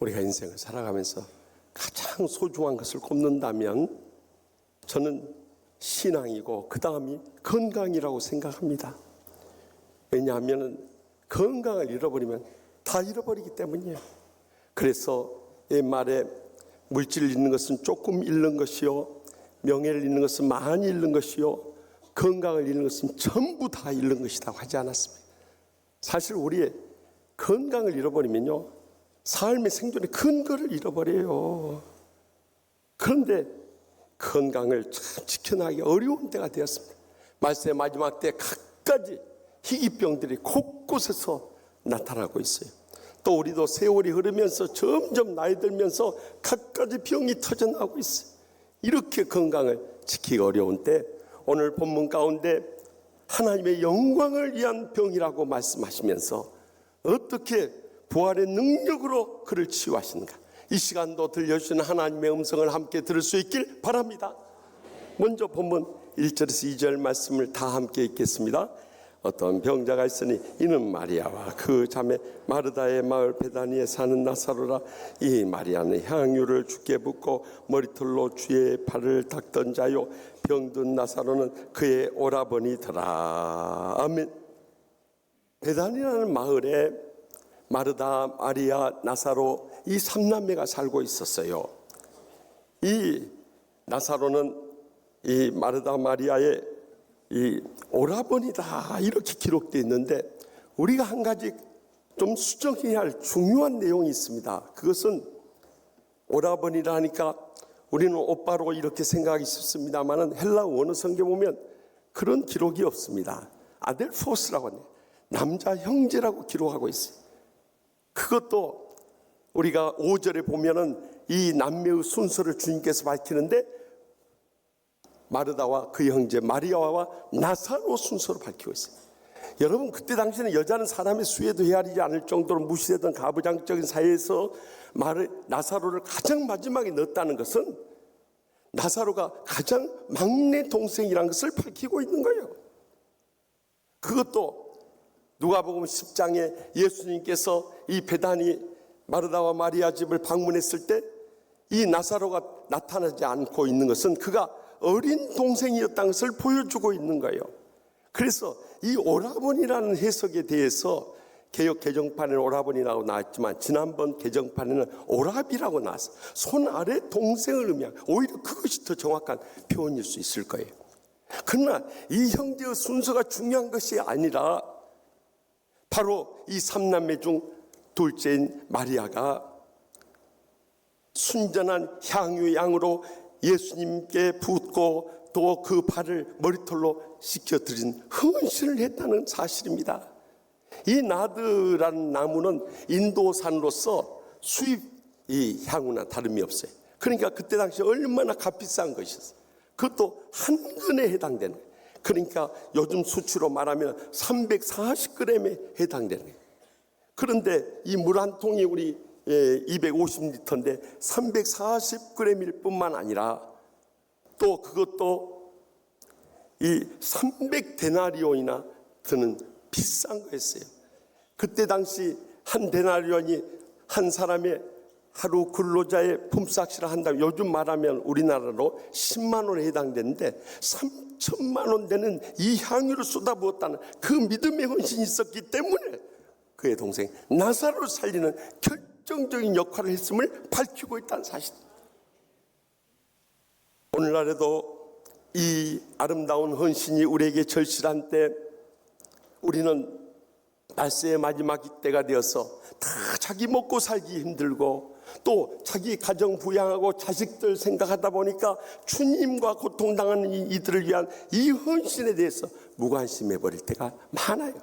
우리가 인생을 살아가면서 가장 소중한 것을 꼽는다면 저는 신앙이고 그 다음이 건강이라고 생각합니다. 왜냐하면 건강을 잃어버리면 다 잃어버리기 때문이에요. 그래서 옛말에 물질을 잃는 것은 조금 잃는 것이요, 명예를 잃는 것은 많이 잃는 것이요, 건강을 잃는 것은 전부 다 잃는 것이라고 하지 않았습니까? 사실 우리의 건강을 잃어버리면요, 삶의 생존의 근거를 잃어버려요. 그런데 건강을 참 지켜나가기 어려운 때가 되었습니다. 말세의 마지막 때 갖가지 희귀병들이 곳곳에서 나타나고 있어요. 또 우리도 세월이 흐르면서 점점 나이 들면서 갖가지 병이 터져나오고 있어요. 이렇게 건강을 지키기 어려운 때 오늘 본문 가운데 하나님의 영광을 위한 병이라고 말씀하시면서 어떻게 부활의 능력으로 그를 치유하시는가, 이 시간도 들려주시는 하나님의 음성을 함께 들을 수 있길 바랍니다. 먼저 본문 1절에서 2절 말씀을 다 함께 읽겠습니다. 어떤 병자가 있으니 이는 마리아와 그 자매 마르다의 마을 베다니에 사는 나사로라. 이 마리아는 향유를 주께 붓고 머리털로 주의 발을 닦던 자요, 병든 나사로는 그의 오라버니더라. 아멘. 베다니라는 마을에 마르다, 마리아, 나사로 이 3남매가 살고 있었어요. 이 나사로는 이 마르다, 마리아의 이 오라버니다 이렇게 기록되어 있는데, 우리가 한 가지 좀 수정해야 할 중요한 내용이 있습니다. 그것은 오라버니라 하니까 우리는 오빠로 이렇게 생각하기 쉽습니다만 헬라 원어 성경에 보면 그런 기록이 없습니다. 아델포스라고 하네요. 남자 형제라고 기록하고 있어요. 그것도 우리가 5절에 보면은 이 남매의 순서를 주님께서 밝히는데 마르다와 그 형제 마리아와 나사로 순서로 밝히고 있어요. 여러분, 그때 당시에는 여자는 사람의 수에도 헤아리지 않을 정도로 무시되던 가부장적인 사회에서 나사로를 가장 마지막에 넣었다는 것은 나사로가 가장 막내 동생이라는 것을 밝히고 있는 거예요. 그것도 누가복음 10장에 예수님께서 이 베다니 마르다와 마리아 집을 방문했을 때 이 나사로가 나타나지 않고 있는 것은 그가 어린 동생이었다는 것을 보여주고 있는 거예요. 그래서 이 오라버니라는 해석에 대해서 개역 개정판에는 오라버니라고 나왔지만 지난번 개정판에는 오라비라고 나왔어요. 손 아래 동생을 의미하는, 오히려 그것이 더 정확한 표현일 수 있을 거예요. 그러나 이 형제의 순서가 중요한 것이 아니라 바로 이 3남매 중 둘째인 마리아가 순전한 향유 양으로 예수님께 붓고 또 그 발을 머리털로 씻겨드린 헌신을 했다는 사실입니다. 이 나드라는 나무는 인도산으로서 수입 이 향유나 다름이 없어요. 그러니까 그때 당시 얼마나 값비싼 것이었어요. 그것도 한 근에 해당되는 거예요. 그러니까 요즘 수치로 말하면 340g에 해당되는 거예요. 그런데 이 물 한 통이 우리 250리터인데 340g일 뿐만 아니라 또 그것도 이 300데나리온이나 드는 비싼 거였어요. 그때 당시 한 데나리온이 한 사람의 하루 근로자의 품삯이라 한다면 요즘 말하면 우리나라로 10만 원에 해당되는데 3천만 원 되는 이 향유를 쏟아부었다는 그 믿음의 헌신이 있었기 때문에 그의 동생 나사로를 살리는 결정적인 역할을 했음을 밝히고 있다는 사실. 오늘날에도 이 아름다운 헌신이 우리에게 절실한 때 우리는 말세의 마지막 때가 되어서 다 자기 먹고 살기 힘들고 또 자기 가정 부양하고 자식들 생각하다 보니까 주님과 고통당하는 이들을 위한 이 헌신에 대해서 무관심해 버릴 때가 많아요.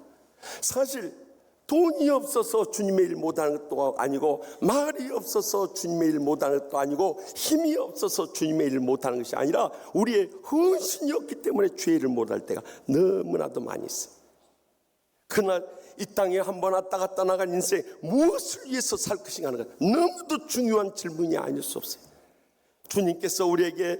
사실 돈이 없어서 주님의 일 못하는 것도 아니고 말이 없어서 주님의 일 못하는 것도 아니고 힘이 없어서 주님의 일을 못하는 것이 아니라 우리의 헌신이 없기 때문에 주의 일을 못할 때가 너무나도 많이 있어요. 그날 이 땅에 한번 왔다 갔다 나간 인생 무엇을 위해서 살 것인가 하는 것, 너무도 중요한 질문이 아닐 수 없어요. 주님께서 우리에게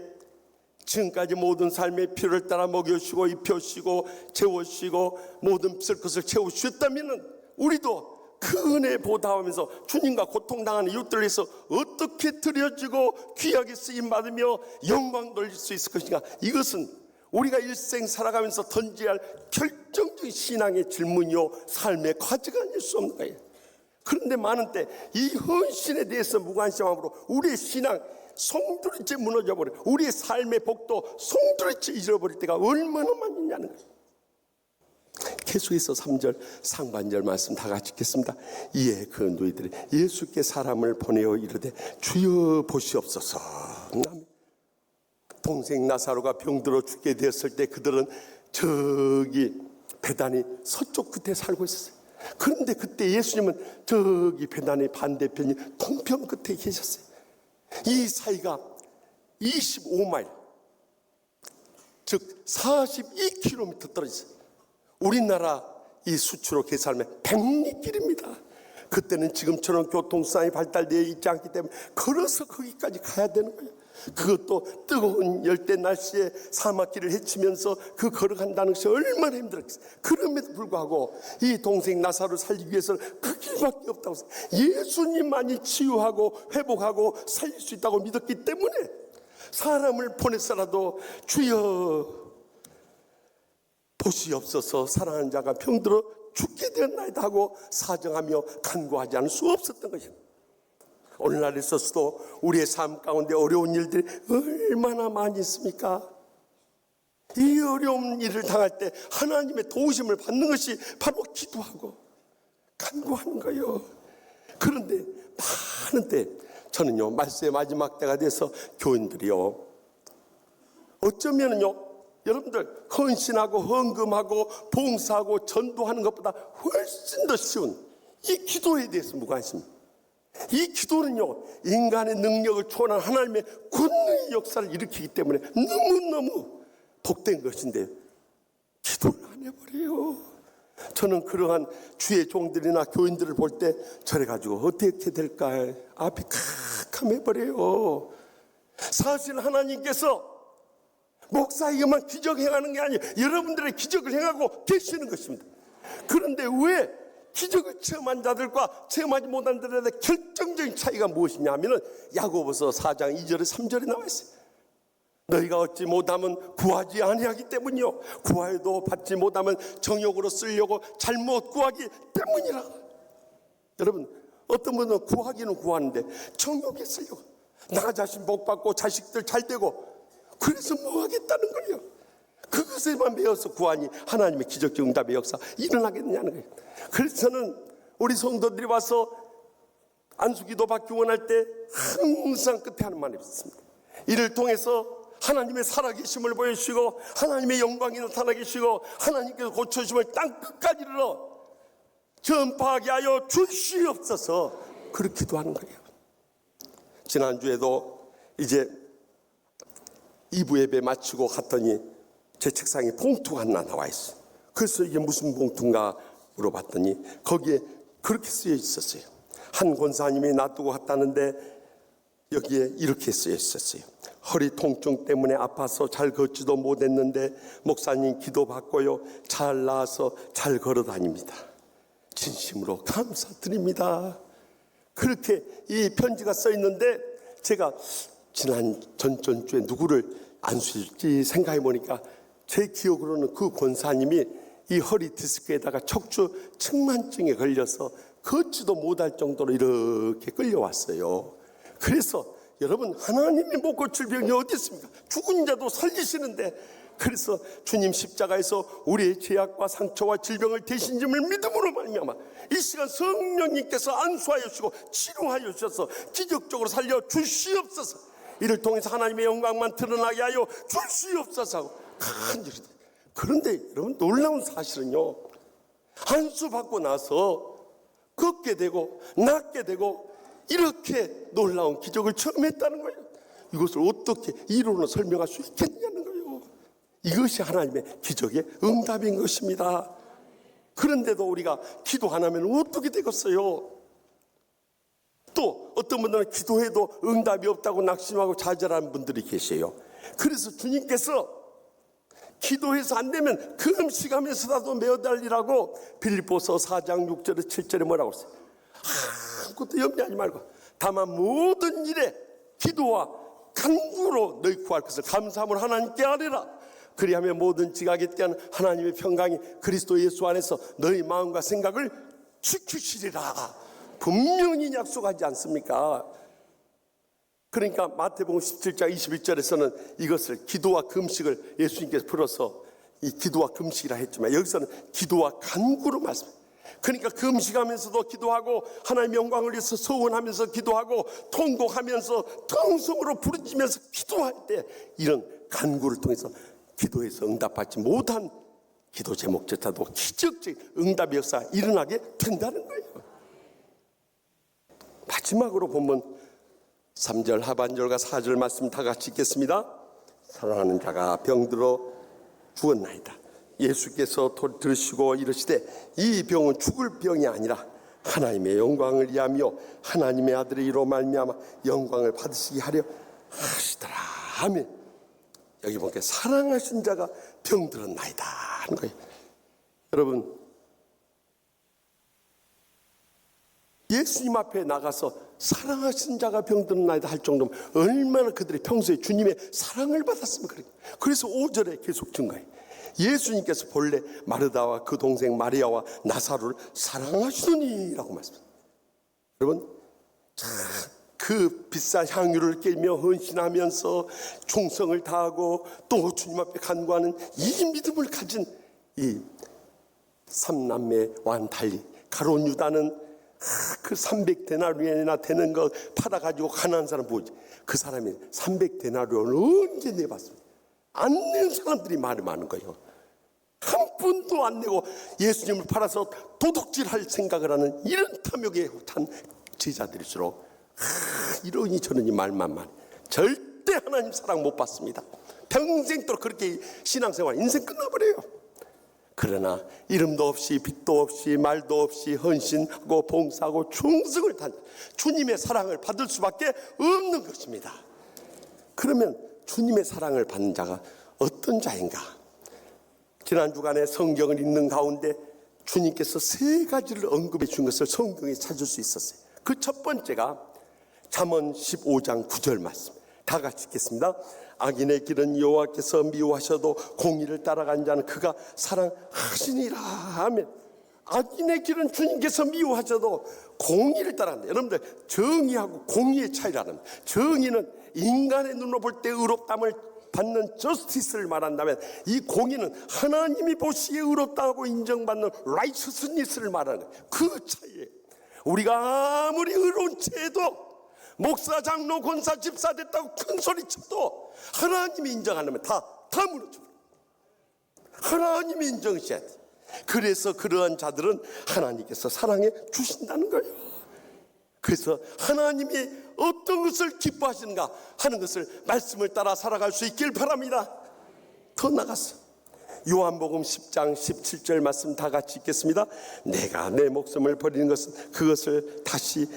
지금까지 모든 삶의 필요를 따라 먹여주시고 입혀주시고 채워주시고 모든 쓸 것을 채워주셨다면 우리도 그 은혜 보답하면서 주님과 고통당하는 이웃들을 위해서 어떻게 드려지고 귀하게 쓰임받으며 영광 돌릴 수 있을 것인가. 이것은 우리가 일생 살아가면서 던져야 할 결정적인 신앙의 질문이요 삶의 과제가 아닐 수 없는 거예요. 그런데 많은 때 이 헌신에 대해서 무관심함으로 우리의 신앙 송두리째 무너져버려, 우리의 삶의 복도 송두리째 잃어버릴 때가 얼마나 많이 있냐는 거예요. 계속해서 3절 상반절 말씀 다 같이 읽겠습니다. 이에 그 너희들이 예수께 사람을 보내어 이르되 주여 보시옵소서. 동생 나사로가 병들어 죽게 되었을 때 그들은 저기 베다니 서쪽 끝에 살고 있었어요. 그런데 그때 예수님은 저기 베다니 반대편이 동편 끝에 계셨어요. 이 사이가 25마일, 즉 42km 떨어졌어요. 우리나라 이 수치로 계산하면 100리길입니다. 그때는 지금처럼 교통수단이 발달되어 있지 않기 때문에 걸어서 거기까지 가야 되는 거예요. 그것도 뜨거운 열대 날씨에 사막길을 헤치면서 그 걸어간다는 것이 얼마나 힘들었겠어요. 그럼에도 불구하고 이 동생 나사로를 살리기 위해서는 그 길밖에 없다고 했어요. 예수님만이 치유하고 회복하고 살릴 수 있다고 믿었기 때문에 사람을 보내서라도 주여 보시옵소서, 사랑하는 자가 병들어 죽게 되었나이다 하고 사정하며 간구하지 않을 수 없었던 것입니다. 오늘날 있어서도 우리의 삶 가운데 어려운 일들이 얼마나 많이 있습니까? 이 어려운 일을 당할 때 하나님의 도우심을 받는 것이 바로 기도하고 간구하는 거예요. 그런데 많은 때 저는요, 말씀의 마지막 때가 돼서 교인들이요, 어쩌면은요, 여러분들 헌신하고 헌금하고 봉사하고 전도하는 것보다 훨씬 더 쉬운 이 기도에 대해서 무관심입니다. 이 기도는요, 인간의 능력을 초월한 하나님의 권능의 역사를 일으키기 때문에 너무너무 복된 것인데 기도를 안 해버려요. 저는 그러한 주의 종들이나 교인들을 볼 때 저래가지고 어떻게 될까 앞이 캄캄해버려요. 사실 하나님께서 목사에게만 기적 행하는 게 아니에요. 여러분들의 기적을 행하고 계시는 것입니다. 그런데 왜 기적을 체험한 자들과 체험하지 못한 자들의 결정적인 차이가 무엇이냐 하면 야고보서 4장 2절에 3절에 나와 있어요. 너희가 얻지 못하면 구하지 아니하기 때문이요, 구하여도 받지 못하면 정욕으로 쓰려고 잘못 구하기 때문이라. 여러분, 어떤 분은 구하기는 구하는데 정욕에 쓰려고, 나 자신 복 받고 자식들 잘 되고 그래서 뭐 하겠다는 거예요. 그것에만 매여서 구하니 하나님의 기적적 응답의 역사 일어나겠냐는 거예요. 그래서 저는 우리 성도들이 와서 안수기도 받기 원할 때 항상 끝에 하는 말이 있습니다. 이를 통해서 하나님의 살아계심을 보여주시고 하나님의 영광이 나타나 계시고 하나님께서 고쳐주심을 땅 끝까지 이르러 전파하게 하여 주시옵소서, 그렇게 기도하는 거예요. 지난주에도 이제 2부 예배 마치고 갔더니 제 책상에 봉투가 하나 나와 있어요. 그래서 이게 무슨 봉투인가 물어봤더니 거기에 그렇게 쓰여 있었어요. 한 권사님이 놔두고 갔다는데 여기에 이렇게 쓰여 있었어요. 허리 통증 때문에 아파서 잘 걷지도 못했는데 목사님 기도받고요, 잘 나아서 잘 걸어 다닙니다. 진심으로 감사드립니다. 그렇게 이 편지가 써 있는데 제가 지난 전주에 누구를 안수일지 생각해 보니까 제 기억으로는 그 권사님이 이 허리 디스크에다가 척추 측만증에 걸려서 걷지도 못할 정도로 이렇게 끌려왔어요. 그래서 여러분, 하나님이 못 고칠 병이 어디 있습니까? 죽은 자도 살리시는데, 그래서 주님 십자가에서 우리의 죄악과 상처와 질병을 대신짐을 믿음으로 말미암아 이 시간 성령님께서 안수하여 주시고 치료하여 주셔서 기적적으로 살려 주시옵소서, 이를 통해서 하나님의 영광만 드러나게 하여 주시옵소서 하고 간절히. 그런데 여러분, 놀라운 사실은요, 안수받고 나서 걷게 되고 낫게 되고 이렇게 놀라운 기적을 처음 했다는 거예요. 이것을 어떻게 이론으로 설명할 수 있겠냐는 거예요. 이것이 하나님의 기적의 응답인 것입니다. 그런데도 우리가 기도 안 하면 어떻게 되겠어요? 또 어떤 분들은 기도해도 응답이 없다고 낙심하고 좌절하는 분들이 계세요. 그래서 주님께서 기도해서 안 되면 금식하면서라도 매어달리라고 빌립보서 4장 6절에 7절에 뭐라고 했어요? 아무것도 염려하지 말고 다만 모든 일에 기도와 간구로 너희 구할 것을 감사함으로 하나님께 아뢰라. 그리하면 모든 지각에 대한 하나님의 평강이 그리스도 예수 안에서 너희 마음과 생각을 지키시리라. 분명히 약속하지 않습니까? 그러니까 마태복음 17장 21절에서는 이것을 기도와 금식을 예수님께서 풀어서 이 기도와 금식이라 했지만 여기서는 기도와 간구로 말씀해요. 그러니까 금식하면서도 기도하고 하나님의 영광을 위해서 서원하면서 기도하고 통곡하면서 통성으로 부르짖으면서 기도할 때 이런 간구를 통해서 기도에서 응답받지 못한 기도 제목조차도 기적적인 응답의 역사가 일어나게 된다는 거예요. 마지막으로 보면 3절 하반절과 4절 말씀 다 같이 읽겠습니다. 사랑하는 자가 병들어 죽었나이다. 예수께서 들으시고 이르시되 이 병은 죽을 병이 아니라 하나님의 영광을 위하며 하나님의 아들의 이로 말미암아 영광을 받으시게 하려 하시더라 하며 여기 보니까 사랑하신 자가 병들었나이다 하는 거예요. 여러분, 예수님 앞에 나가서 사랑하신 자가 병들었나이다 할 정도면 얼마나 그들이 평소에 주님의 사랑을 받았습니까? 그래서 5절에 계속 증가해요. 예수님께서 본래 마르다와 그 동생 마리아와 나사로를 사랑하시더니라고 말씀합니다. 여러분, 그 비싼 향유를 깨며 헌신하면서 충성을 다하고 또 주님 앞에 간구하는 이 믿음을 가진 이 삼남매와는 달리 가룟 유다는 그 300데나리온이나 되는 거 팔아가지고 가난한 사람 보지. 그 사람이 300데나리온을 언제 내봤습니까? 안 낸 사람들이 많은 거예요. 한 푼도 안 내고 예수님을 팔아서 도둑질할 생각을 하는 이런 탐욕에 찬 제자들일수록 이러니 저러니 말만 절대 하나님 사랑 못 받습니다. 평생도록 그렇게 신앙생활 인생 끝나버려요. 그러나 이름도 없이 빛도 없이 말도 없이 헌신하고 봉사하고 충성을 다한 주님의 사랑을 받을 수밖에 없는 것입니다. 그러면 주님의 사랑을 받는 자가 어떤 자인가? 지난 주간에 성경을 읽는 가운데 주님께서 3가지를 언급해 준 것을 성경에 찾을 수 있었어요. 그 첫 번째가 잠언 15장 9절 말씀. 다 같이 읽겠습니다. 악인의 길은 여호와께서 미워하셔도 공의를 따라간 자는 그가 사랑하시니라 하면, 악인의 길은 주님께서 미워하셔도 공의를 따라간다. 여러분들, 정의하고 공의의 차이라는, 정의는 인간의 눈으로 볼 때 의롭담을 받는 저스티스를 말한다면, 이 공의는 하나님이 보시기에 의롭다고 인정받는 라이처스니스를 말하는 그 차이예요. 우리가 아무리 의로운 채도 목사, 장로, 권사, 집사 됐다고 큰 소리 쳐도 하나님이 인정 안 하면 다 무너져. 하나님이 인정하셔야 돼. 그래서 그러한 자들은 하나님께서 사랑해 주신다는 거예요. 그래서 하나님이 어떤 것을 기뻐하시는가 하는 것을 말씀을 따라 살아갈 수 있길 바랍니다. 더 나갔어. 요한복음 10장 17절 말씀 다 같이 읽겠습니다. 내가 내 목숨을 버리는 것은 그것을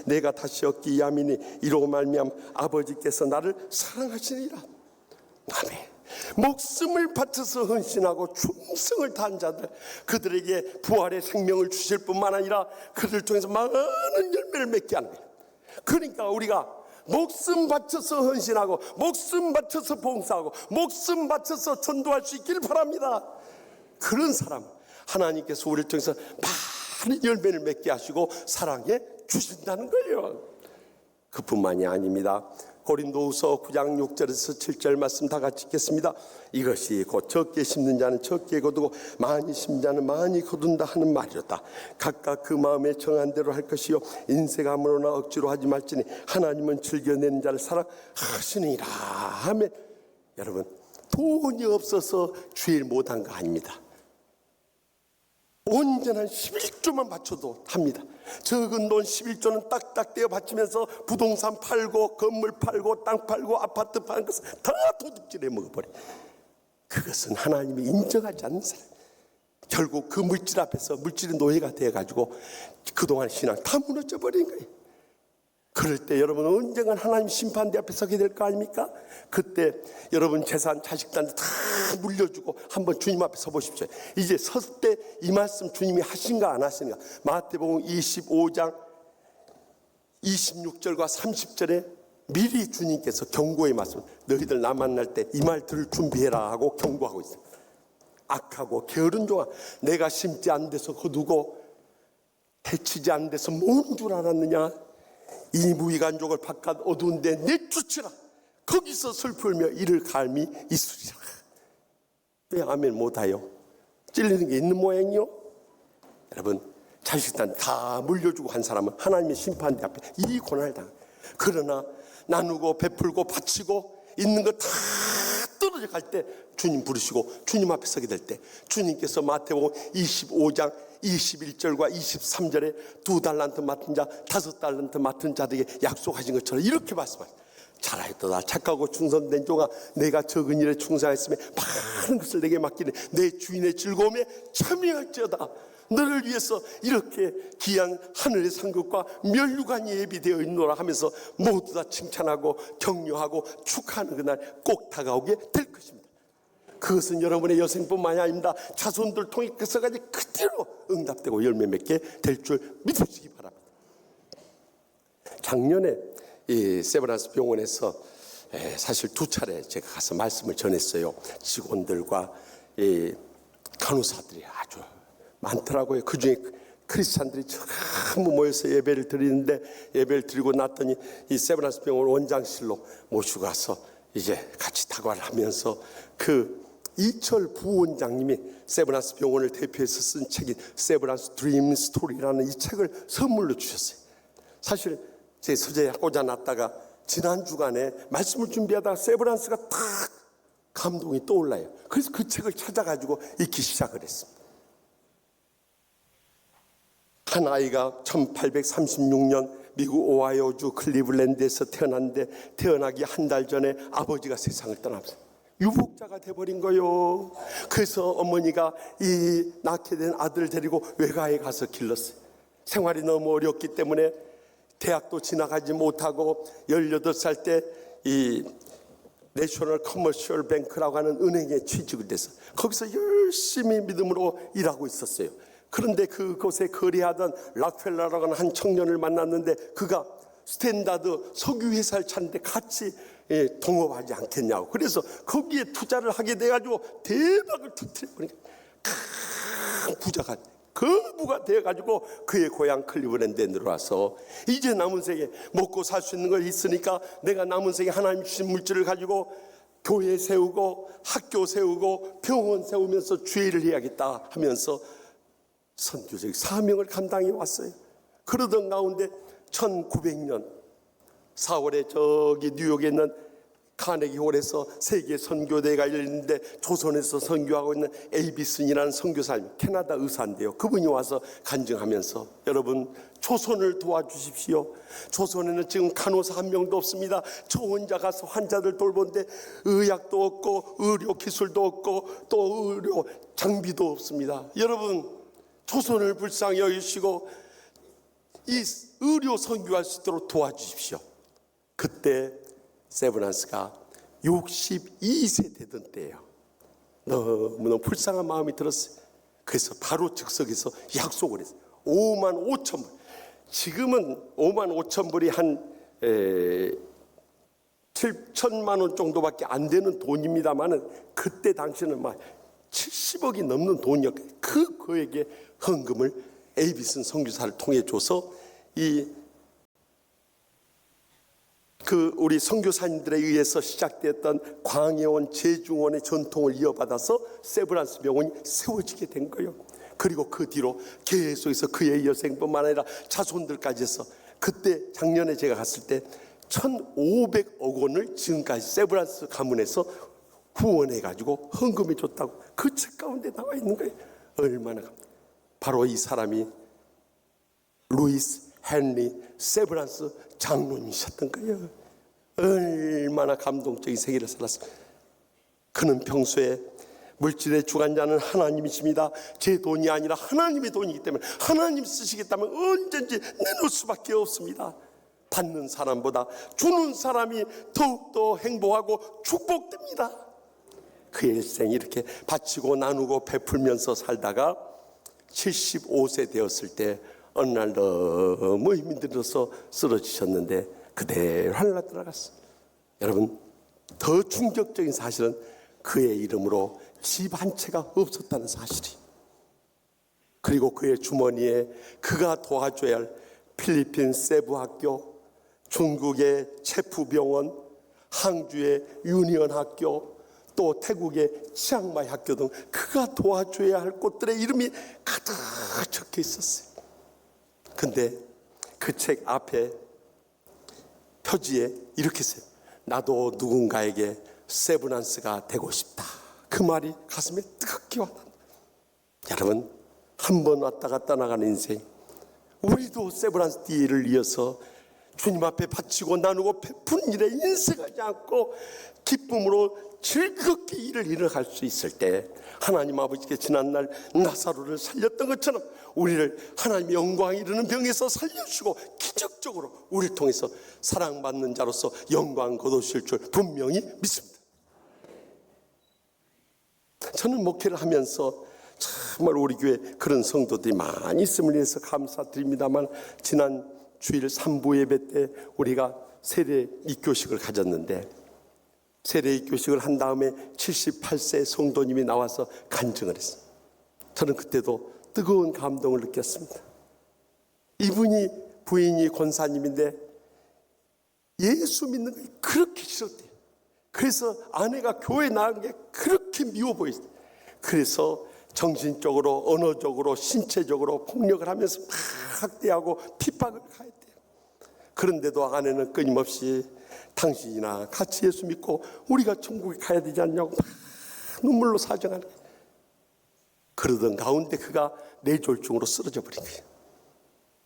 내가 다시 얻기 위함이니 이로 말미암아 아버지께서 나를 사랑하시니라. 아멘. 목숨을 바쳐서 헌신하고 충성을 다한 자들, 그들에게 부활의 생명을 주실 뿐만 아니라 그들 통해서 많은 열매를 맺게 하는 거예요. 그러니까 우리가 목숨 바쳐서 헌신하고 목숨 바쳐서 봉사하고 목숨 바쳐서 전도할 수 있기를 바랍니다. 그런 사람 하나님께서 우리를 통해서 많은 열매를 맺게 하시고 사랑해 주신다는 거예요. 그뿐만이 아닙니다. 고린도후서 9장 6절에서 7절 말씀 다 같이 읽겠습니다. 이것이 곧 적게 심는 자는 적게 거두고 많이 심는 자는 많이 거둔다 하는 말이었다. 각각 그 마음에 정한 대로 할 것이요 인색 아무로나 억지로 하지 말지니 하나님은 즐겨내는 자를 사랑하시니라 하면, 여러분, 돈이 없어서 주일 못한 거 아닙니다. 온전한 11조만 바쳐도 합니다. 적은 돈 11조는 딱딱 떼어 바치면서 부동산 팔고 건물 팔고 땅 팔고 아파트 파는 것을 다 도둑질해 먹어버려. 그것은 하나님이 인정하지 않는 사람. 결국 그 물질 앞에서 물질의 노예가 되어가지고 그동안 신앙 다 무너져 버린 거예요. 그럴 때 여러분 언젠간 하나님 심판대 앞에 서게 될 거 아닙니까? 그때 여러분 재산 자식들한테 다 물려주고 한번 주님 앞에 서 보십시오. 이제 섰을 때 이 말씀 주님이 하신가 안 하신가? 마태복음 25장 26절과 30절에 미리 주님께서 경고의 말씀, 너희들 나 만날 때 이 말 들을 준비해라 하고 경고하고 있어요. 악하고 게으른 종아, 내가 심지 않은 데서 거두고 해치지 않은 데서 모은 줄 알았느냐? 이 무위간족을 바깥 어두운 데 내쫓으라. 거기서 슬프며 이를 갈미 있으리라. 왜 아멘 못하요? 찔리는 게 있는 모양이요? 여러분, 자식들한테 다 물려주고 한 사람은 하나님의 심판대 앞에 이 고난을 당해. 그러나 나누고 베풀고 바치고 있는 거 다 떨어져 갈 때 주님 부르시고 주님 앞에 서게 될 때 주님께서 마태복음 25장 21절과 23절에 2달란트 맡은 자 5달란트 맡은 자들에게 약속하신 것처럼 이렇게 말씀하십니다. 잘하였도다 착하고 충성된 종아, 내가 적은 일에 충성했으며 많은 것을 내게 맡기는 내 주인의 즐거움에 참여할지어다. 너를 위해서 이렇게 귀한 하늘의 상급과 면류관이 예비되어 있노라 하면서 모두 다 칭찬하고 격려하고 축하하는 그날 꼭 다가오게 될 것입니다. 그것은 여러분의 여생뿐만이 아닙니다. 자손들 통해서까지 그대로 응답되고 열매 맺게 될 줄 믿으시기 바랍니다. 작년에 이 세브란스 병원에서 사실 2차례 제가 가서 말씀을 전했어요. 직원들과 이 간호사들이 아주 많더라고요. 그중에 크리스찬들이 전부 모여서 예배를 드리는데, 예배를 드리고 났더니 이 세브란스 병원 원장실로 모시고 가서 이제 같이 다과를 하면서 그 이철 부원장님이 세브란스 병원을 대표해서 쓴 책인 세브란스 드림 스토리라는 이 책을 선물로 주셨어요. 사실 제 서재에 꽂아놨다가 지난 주간에 말씀을 준비하다가 세브란스가 딱 감동이 떠올라요. 그래서 그 책을 찾아가지고 읽기 시작을 했습니다. 한 아이가 1836년 미국 오하이오주 클리블랜드에서 태어났는데 태어나기 한 달 전에 아버지가 세상을 떠났어요. 유복자가 돼버린 거요. 그래서 어머니가 이 낳게 된 아들을 데리고 외가에 가서 길렀어요. 생활이 너무 어렵기 때문에 대학도 지나가지 못하고 18살 때 이 내셔널 커머셜 뱅크라고 하는 은행에 취직을 돼서 거기서 열심히 믿음으로 일하고 있었어요. 그런데 그곳에 거래하던 락펠러라고 하는 한 청년을 만났는데 그가 스탠다드 석유회사를 찾는데 같이 동업하지 않겠냐고. 그래서 거기에 투자를 하게 돼가지고 대박을 터뜨려버리니까 큰 부자가 거부가 돼가지고 그의 고향 클리블랜드에 들어와서 이제 남은 생에 먹고 살 수 있는 거 있으니까 내가 남은 생에 하나님 주신 물질을 가지고 교회 세우고 학교 세우고 병원 세우면서 주의를 해야겠다 하면서 선교적 사명을 감당해 왔어요. 그러던 가운데 1900년 4월에 저기 뉴욕에 있는 카네기 홀에서 세계 선교대회가 열리는데 조선에서 선교하고 있는 에이비슨이라는 선교사님, 캐나다 의사인데요. 그분이 와서 간증하면서 여러분 조선을 도와주십시오. 조선에는 지금 간호사 한 명도 없습니다. 저 혼자 가서 환자들 돌보는데 의약도 없고 의료 기술도 없고 또 의료 장비도 없습니다. 여러분 조선을 불쌍히 여기시고 이 의료 선교할 수 있도록 도와주십시오. 그때 세브란스가 62세 되던 때예요. 너무너무 불쌍한 마음이 들었어요. 그래서 바로 즉석에서 약속을 했어요. 5만 5천 불. 지금은 5만 5천 불이 한 7천만 원 정도밖에 안 되는 돈입니다만은 그때 당시는 막 70억이 넘는 돈이었거든요. 그에게 헌금을 에이비슨 선교사를 통해 줘서 우리 선교사님들에 의해서 시작됐던 광해원 제중원의 전통을 이어받아서 세브란스 병원이 세워지게 된 거예요. 그리고 그 뒤로 계속해서 그의 여생뿐만 아니라 자손들까지 해서 그때 작년에 제가 갔을 때 1,500억 원을 지금까지 세브란스 가문에서 후원해가지고 헌금해 줬다고 그 책 가운데 나와 있는 거예요. 얼마나 바로 이 사람이 루이스 헨리 세브란스 장로님이셨던 거예요. 얼마나 감동적인 생애를 살았어요. 그는 평소에 물질의 주관자는 하나님이십니다. 제 돈이 아니라 하나님의 돈이기 때문에 하나님 쓰시겠다면 언제든지 내놓을 수밖에 없습니다. 받는 사람보다 주는 사람이 더욱더 행복하고 축복됩니다. 그 일생 이렇게 바치고 나누고 베풀면서 살다가 75세 되었을 때 어느 날 너무 힘이 들어서 쓰러지셨는데 그대로 하늘나라 들어갔어요. 여러분, 더 충격적인 사실은 그의 이름으로 집 한 채가 없었다는 사실이, 그리고 그의 주머니에 그가 도와줘야 할 필리핀 세부 학교, 중국의 체프병원, 항주의 유니언 학교, 또 태국의 치앙마이 학교 등 그가 도와줘야 할 곳들의 이름이 가득 적혀 있었어요. 근데 그 책 앞에 표지에 이렇게 써요. 나도 누군가에게 세브란스가 되고 싶다. 그 말이 가슴에 뜨겁게 와닿는다. 여러분, 한 번 왔다 갔다 나가는 인생, 우리도 세브란스 뒤를 이어서 주님 앞에 바치고 나누고 베푸는 일에 인색하지 않고 기쁨으로 즐겁게 일을 이뤄갈 수 있을 때, 하나님 아버지께 지난날 나사로를 살렸던 것처럼 우리를 하나님의 영광이 이르는 병에서 살려주시고 기적적으로 우리를 통해서 사랑받는 자로서 영광 거두실 줄 분명히 믿습니다. 저는 목회를 하면서 정말 우리 교회 그런 성도들이 많이 있음을 위해서 감사드립니다만, 지난 주일 3부 예배 때 우리가 세례 입교식을 가졌는데, 세례 입교식을 한 다음에 78세 성도님이 나와서 간증을 했습니다. 저는 그때도 뜨거운 감동을 느꼈습니다. 이분이 부인이 권사님인데 예수 믿는 걸 그렇게 싫었대요. 그래서 아내가 교회 나간 게 그렇게 미워 보였어요. 그래서 정신적으로, 언어적으로, 신체적으로 폭력을 하면서 막 학대하고 핍박을 가했대요. 그런데도 아내는 끊임없이 당신이나 같이 예수 믿고 우리가 천국에 가야 되지 않냐고 막 눈물로 사정하는 거예요. 그러던 가운데 그가 뇌졸중으로 쓰러져 버린 거예요.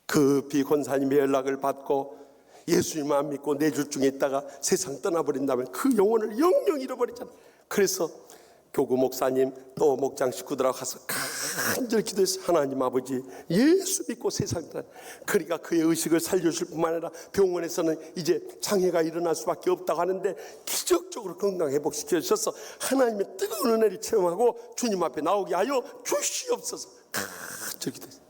급히 권사님의 연락을 받고 예수님 안 믿고 뇌졸중에 있다가 세상 떠나버린다면 그 영혼을 영영 잃어버리잖아요. 그래서 교구 목사님 또 목장 식구들하고 가서 간절히 기도해서, 하나님 아버지, 예수 믿고 세상 떠나, 그러니까 그의 의식을 살려줄 뿐만 아니라 병원에서는 이제 장애가 일어날 수밖에 없다고 하는데 기적적으로 건강 회복시켜 주셔서 하나님의 뜨거운 은혜를 체험하고 주님 앞에 나오게 하여 주시옵소서 간절히 기도했어요.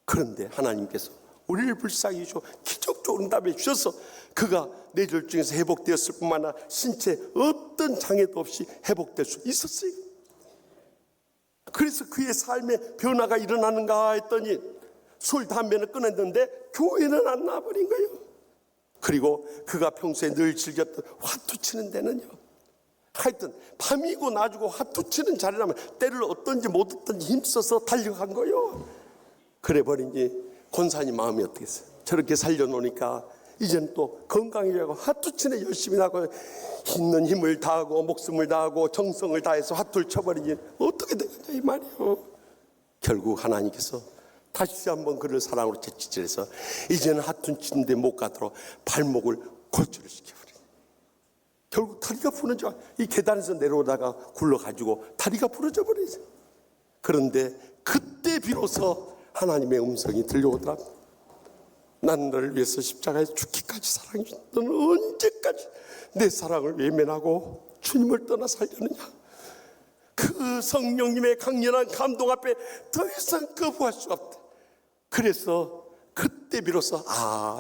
그런데 하나님께서 우리를 불쌍히 여기시고 기적적으로 응답해 주셔서 그가 뇌졸중에서 회복되었을 뿐만 아니라 신체 어떤 장애도 없이 회복될 수 있었어요. 그래서 그의 삶에 변화가 일어나는가 했더니 술, 담배는 끊었는데 교회는 안 나와버린 거예요. 그리고 그가 평소에 늘 즐겼던 화투 치는 데는요, 하여튼 밤이고 낮이고 화투 치는 자리라면 때를 얻든지 못 얻든지 힘써서 달려간 거예요. 그래 버리니 권사님 마음이 어떻겠어요? 저렇게 살려놓으니까 이제는 또 건강해지고 화투치네 열심히 나고 있는 힘을 다하고 목숨을 다하고 정성을 다해서 화투를 쳐버리니 어떻게 되겠냐 이 말이에요. 결국 하나님께서 다시 한번 그를 사랑으로 채찍질해서 이제는 화투 치는데 못 가도록 발목을 골절을 시켜버려요. 결국 다리가 부러져, 이 계단에서 내려오다가 굴러가지고 다리가 부러져 버려요. 그런데 그때 비로소 하나님의 음성이 들려오더랍니다. 난 너를 위해서 십자가에 죽기까지 사랑해. 너는 언제까지 내 사랑을 외면하고 주님을 떠나 살려느냐. 그 성령님의 강렬한 감동 앞에 더 이상 거부할 수 없다. 그래서 그때 비로소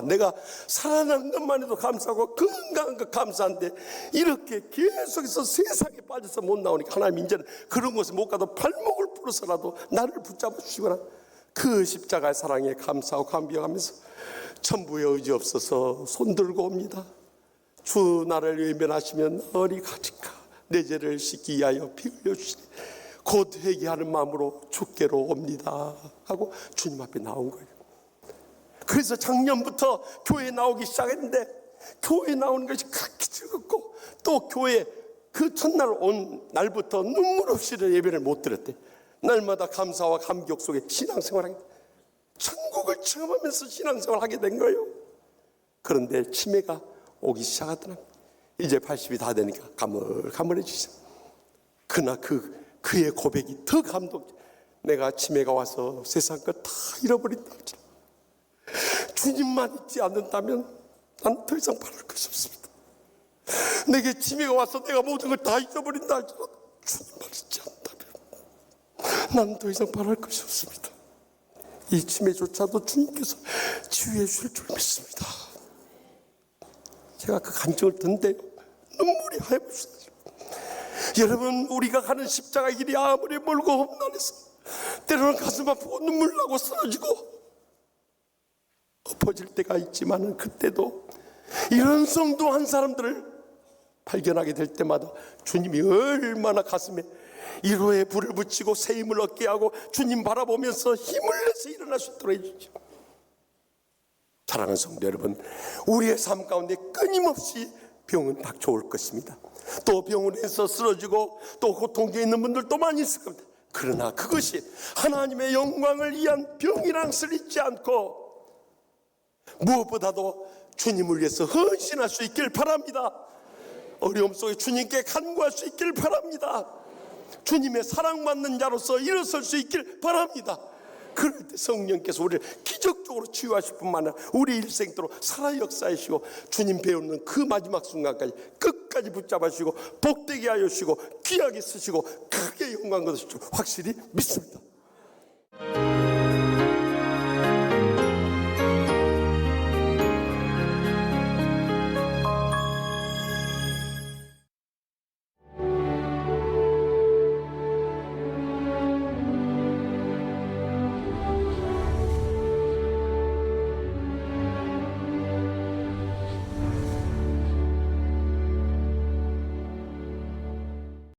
내가 살아난 것만 해도 감사하고 건강한 것 감사한데 이렇게 계속해서 세상에 빠져서 못 나오니까 하나님 이제는 그런 곳에 못 가도 발목을 부러서라도 나를 붙잡아 주시거나, 그 십자가의 사랑에 감사하고 감격하면서 천부의 의지 없어서 손들고 옵니다. 주 나를 외면하시면 어리 가질까. 내 죄를 씻기 위하여 피 흘려주시니 곧 회개하는 마음으로 주께로 옵니다 하고 주님 앞에 나온 거예요. 그래서 작년부터 교회에 나오기 시작했는데 교회에 나오는 것이 그렇게 즐겁고, 또 교회 그 첫날 온 날부터 눈물 없이 예배를 못 드렸대. 날마다 감사와 감격 속에 신앙생활하게, 천국을 체험하면서 신앙생활을 하게 된 거예요. 그런데 치매가 오기 시작하더랍니다. 이제 80이 다 되니까 가물가물해지죠. 그러나 그의 고백이 더 감동. 내가 치매가 와서 세상 것 다 잃어버린다. 주님만 잊지 않는다면 난 더 이상 바랄 것이 없습니다. 내게 치매가 와서 내가 모든 걸 다 잊어버린다 할지라도 주님만 잊지 않다면 난 더 이상 바랄 것이 없습니다. 이 치매조차도 주님께서 치유해 주실 줄 믿습니다. 제가 그 간증을 듣는데요, 눈물이 하얘버렸어요. 여러분, 우리가 가는 십자가 길이 아무리 멀고 험난해서 때로는 가슴 아프고 눈물 나고 쓰러지고 엎어질 때가 있지만, 그때도 이런 성도한 사람들을 발견하게 될 때마다 주님이 얼마나 가슴에 위로의 불을 붙이고 새 힘을 얻게 하고 주님 바라보면서 힘을 내서 일어날 수 있도록 해주죠. 사랑하는 성도 여러분, 우리의 삶 가운데 끊임없이 병은 닥쳐올 것입니다. 또 병원에서 쓰러지고 또 고통에 있는 분들도 많이 있을 겁니다. 그러나 그것이 하나님의 영광을 위한 병이란 것을 잊지 않고 무엇보다도 주님을 위해서 헌신할 수 있길 바랍니다. 어려움 속에 주님께 간구할 수 있길 바랍니다. 주님의 사랑받는 자로서 일어설 수 있길 바랍니다. 그럴 때 성령께서 우리를 기적적으로 치유하실 뿐만 아니라 우리 일생도록 살아 역사하시고 주님 배우는 그 마지막 순간까지 끝까지 붙잡아 주시고 복되게 하여 주시고 귀하게 쓰시고 크게 영광 거두실 줄 확실히 믿습니다.